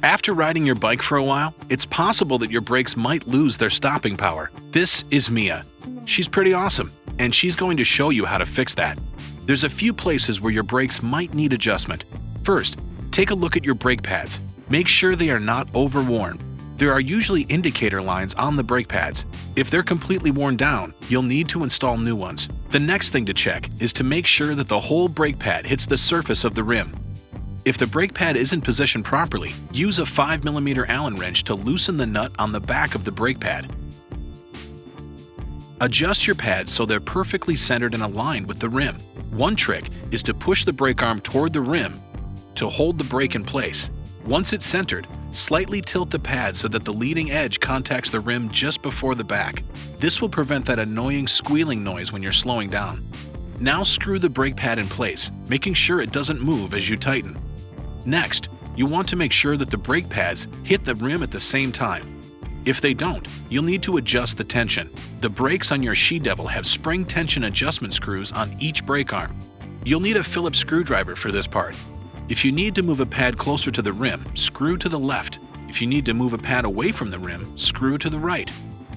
After riding your bike for a while, it's possible that your brakes might lose their stopping power. This is Mia. She's pretty awesome, and she's going to show you how to fix that. There's a few places where your brakes might need adjustment. First, take a look at your brake pads. Make sure they are not overworn. There are usually indicator lines on the brake pads. If they're completely worn down, you'll need to install new ones. The next thing to check is to make sure that the whole brake pad hits the surface of the rim. If the brake pad isn't positioned properly, use a 5mm Allen wrench to loosen the nut on the back of the brake pad. Adjust your pads so they're perfectly centered and aligned with the rim. One trick is to push the brake arm toward the rim to hold the brake in place. Once it's centered, slightly tilt the pad so that the leading edge contacts the rim just before the back. This will prevent that annoying squealing noise when you're slowing down. Now screw the brake pad in place, making sure it doesn't move as you tighten. Next, you want to make sure that the brake pads hit the rim at the same time. If they don't, you'll need to adjust the tension. The brakes on your She-Devil have spring tension adjustment screws on each brake arm. You'll need a Phillips screwdriver for this part. If you need to move a pad closer to the rim, screw to the left. If you need to move a pad away from the rim, screw to the right.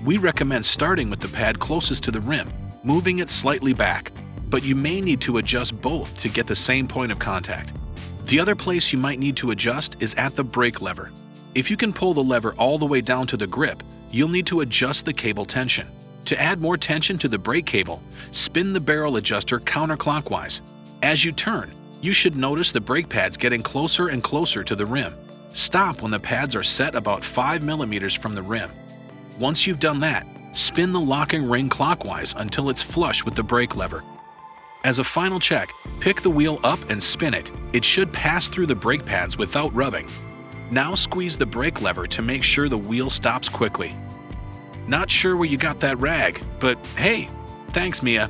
We recommend starting with the pad closest to the rim, moving it slightly back, but you may need to adjust both to get the same point of contact. The other place you might need to adjust is at the brake lever. If you can pull the lever all the way down to the grip, you'll need to adjust the cable tension. To add more tension to the brake cable, spin the barrel adjuster counterclockwise. As you turn, you should notice the brake pads getting closer and closer to the rim. Stop when the pads are set about 5mm from the rim. Once you've done that, spin the locking ring clockwise until it's flush with the brake lever. As a final check, pick the wheel up and spin it. It should pass through the brake pads without rubbing. Now squeeze the brake lever to make sure the wheel stops quickly. Not sure where you got that rag, but hey, thanks Mia.